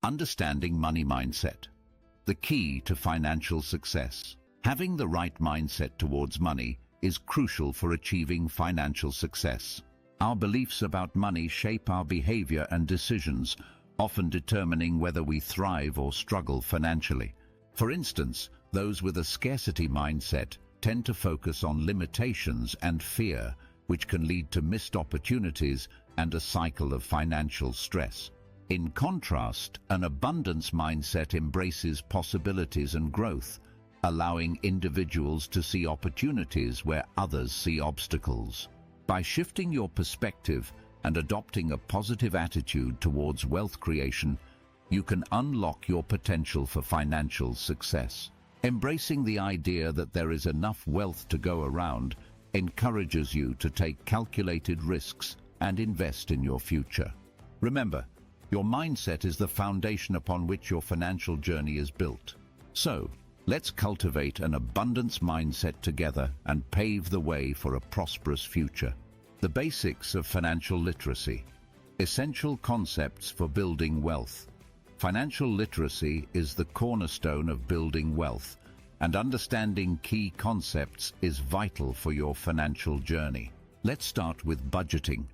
Understanding money mindset. The key to financial success. Having the right mindset towards money is crucial for achieving financial success. Our beliefs about money shape our behavior and decisions, often determining whether we thrive or struggle financially. For instance, those with a scarcity mindset tend to focus on limitations and fear, which can lead to missed opportunities and a cycle of financial stress. In contrast, an abundance mindset embraces possibilities and growth, allowing individuals to see opportunities where others see obstacles. By shifting your perspective and adopting a positive attitude towards wealth creation, you can unlock your potential for financial success. Embracing the idea that there is enough wealth to go around encourages you to take calculated risks and invest in your future. Remember, your mindset is the foundation upon which your financial journey is built. So, let's cultivate an abundance mindset together and pave the way for a prosperous future. The basics of financial literacy. Essential concepts for building wealth. Financial literacy is the cornerstone of building wealth, and understanding key concepts is vital for your financial journey. Let's start with budgeting,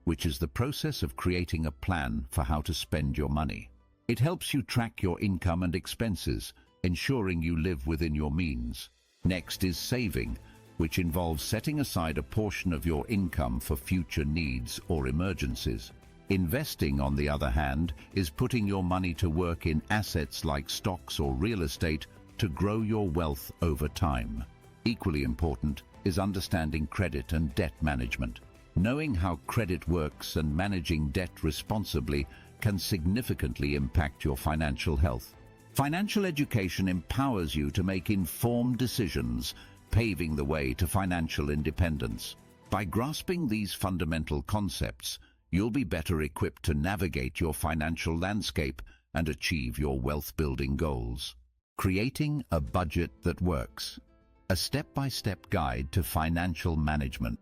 which is the process of creating a plan for how to spend your money. It helps you track your income and expenses, ensuring you live within your means. Next is saving, which involves setting aside a portion of your income for future needs or emergencies. Investing, on the other hand, is putting your money to work in assets like stocks or real estate to grow your wealth over time. Equally important is understanding credit and debt management. Knowing how credit works and managing debt responsibly can significantly impact your financial health. Financial education empowers you to make informed decisions, paving the way to financial independence. By grasping these fundamental concepts, you'll be better equipped to navigate your financial landscape and achieve your wealth-building goals. Creating a budget that works. A step-by-step guide to financial management.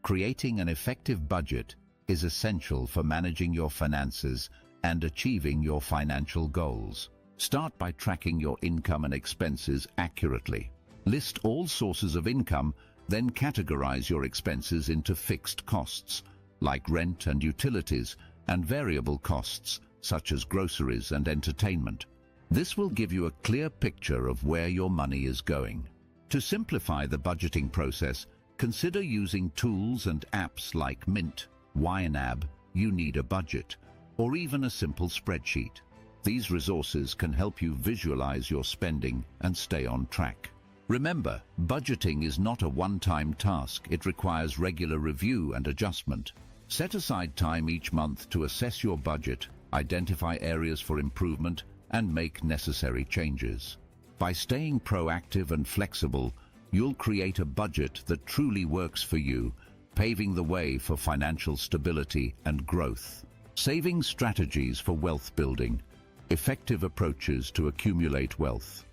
Creating an effective budget is essential for managing your finances and achieving your financial goals. Start by tracking your income and expenses accurately. List all sources of income, then categorize your expenses into fixed costs, like rent and utilities, and variable costs, such as groceries and entertainment. This will give you a clear picture of where your money is going. To simplify the budgeting process, consider using tools and apps like Mint, YNAB, You Need a Budget, or even a simple spreadsheet. These resources can help you visualize your spending and stay on track. Remember, budgeting is not a one-time task. It requires regular review and adjustment. Set aside time each month to assess your budget, identify areas for improvement, and make necessary changes. By staying proactive and flexible, you'll create a budget that truly works for you, paving the way for financial stability and growth. Saving strategies for wealth building. Effective approaches to accumulate wealth.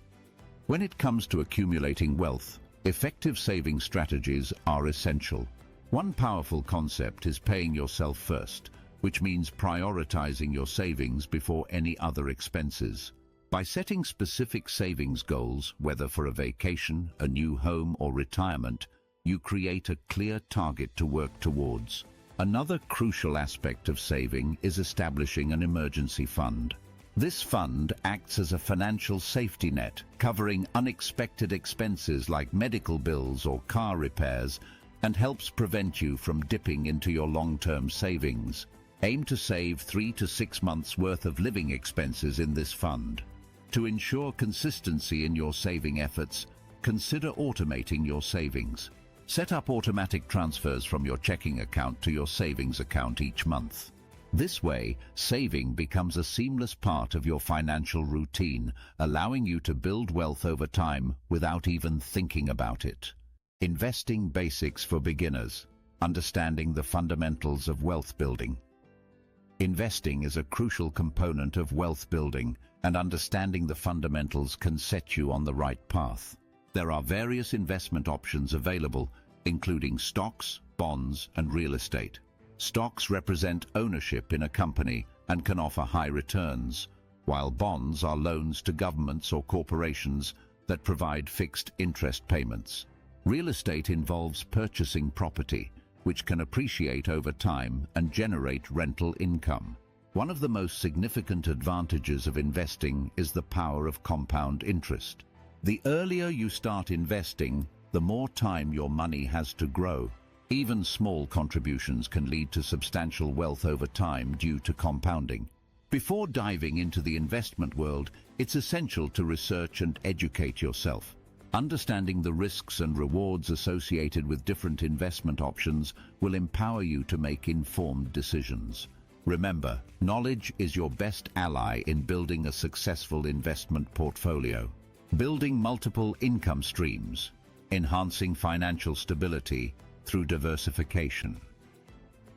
When it comes to accumulating wealth, effective saving strategies are essential. One powerful concept is paying yourself first, which means prioritizing your savings before any other expenses. By setting specific savings goals, whether for a vacation, a new home, or retirement, you create a clear target to work towards. Another crucial aspect of saving is establishing an emergency fund. This fund acts as a financial safety net, covering unexpected expenses like medical bills or car repairs, and helps prevent you from dipping into your long-term savings. Aim to save 3 to 6 months' worth of living expenses in this fund. To ensure consistency in your saving efforts, consider automating your savings. Set up automatic transfers from your checking account to your savings account each month. This way, saving becomes a seamless part of your financial routine, allowing you to build wealth over time without even thinking about it. Investing basics for beginners. Understanding the fundamentals of wealth building. Investing is a crucial component of wealth building, and understanding the fundamentals can set you on the right path. There are various investment options available, including stocks, bonds, and real estate. Stocks represent ownership in a company and can offer high returns, while bonds are loans to governments or corporations that provide fixed interest payments. Real estate involves purchasing property, which can appreciate over time and generate rental income. One of the most significant advantages of investing is the power of compound interest. The earlier you start investing, the more time your money has to grow. Even small contributions can lead to substantial wealth over time due to compounding. Before diving into the investment world, it's essential to research and educate yourself. Understanding the risks and rewards associated with different investment options will empower you to make informed decisions. Remember, knowledge is your best ally in building a successful investment portfolio. Building multiple income streams, enhancing financial stability through diversification.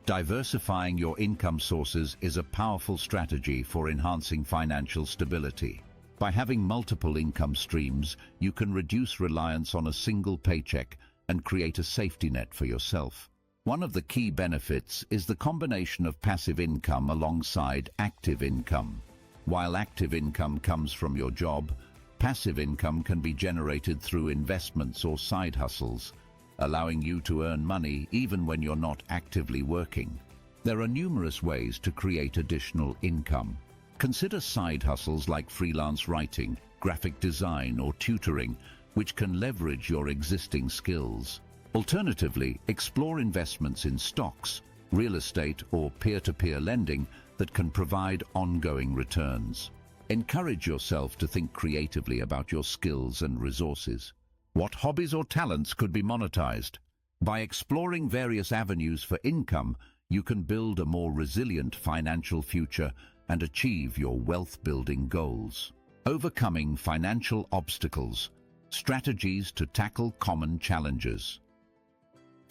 Diversifying your income sources is a powerful strategy for enhancing financial stability. By having multiple income streams, you can reduce reliance on a single paycheck and create a safety net for yourself. One of the key benefits is the combination of passive income alongside active income. While active income comes from your job, passive income can be generated through investments or side hustles, allowing you to earn money even when you're not actively working. There are numerous ways to create additional income. Consider side hustles like freelance writing, graphic design, or tutoring, which can leverage your existing skills. Alternatively, explore investments in stocks, real estate, or peer-to-peer lending that can provide ongoing returns. Encourage yourself to think creatively about your skills and resources. What hobbies or talents could be monetized? By exploring various avenues for income, you can build a more resilient financial future and achieve your wealth-building goals. Overcoming financial obstacles. Strategies to tackle common challenges.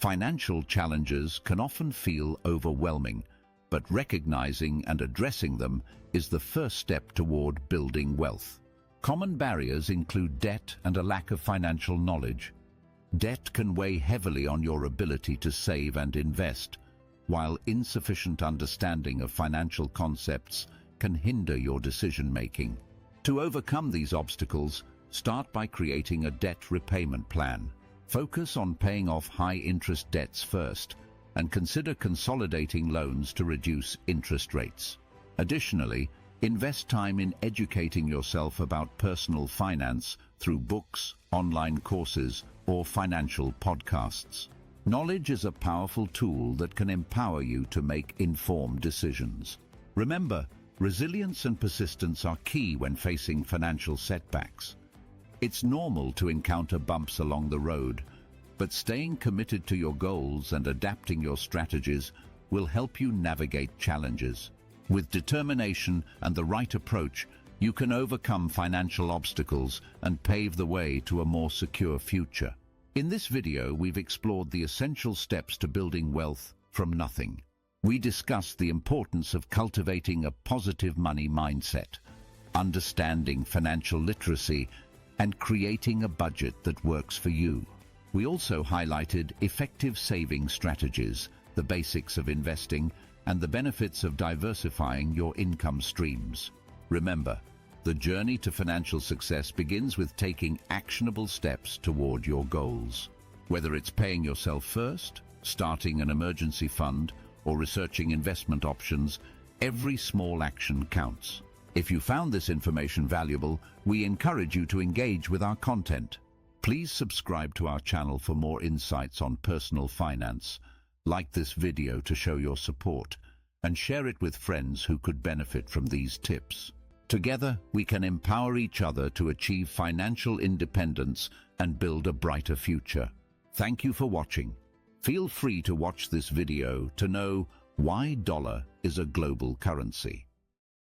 Financial challenges can often feel overwhelming, but recognizing and addressing them is the first step toward building wealth. Common barriers include debt and a lack of financial knowledge. Debt can weigh heavily on your ability to save and invest, while insufficient understanding of financial concepts can hinder your decision-making. To overcome these obstacles, start by creating a debt repayment plan. Focus on paying off high-interest debts first, and consider consolidating loans to reduce interest rates. Additionally, invest time in educating yourself about personal finance through books, online courses, or financial podcasts. Knowledge is a powerful tool that can empower you to make informed decisions. Remember, resilience and persistence are key when facing financial setbacks. It's normal to encounter bumps along the road, but staying committed to your goals and adapting your strategies will help you navigate challenges. With determination and the right approach, you can overcome financial obstacles and pave the way to a more secure future. In this video, we've explored the essential steps to building wealth from nothing. We discussed the importance of cultivating a positive money mindset, understanding financial literacy, and creating a budget that works for you. We also highlighted effective saving strategies, the basics of investing, and the benefits of diversifying your income streams. Remember, the journey to financial success begins with taking actionable steps toward your goals. Whether it's paying yourself first, starting an emergency fund, or researching investment options, every small action counts. If you found this information valuable, we encourage you to engage with our content. Please subscribe to our channel for more insights on personal finance. Like this video to show your support, and share it with friends who could benefit from these tips. Together, we can empower each other to achieve financial independence and build a brighter future. Thank you for watching. Feel free to watch this video to know why dollar is a global currency.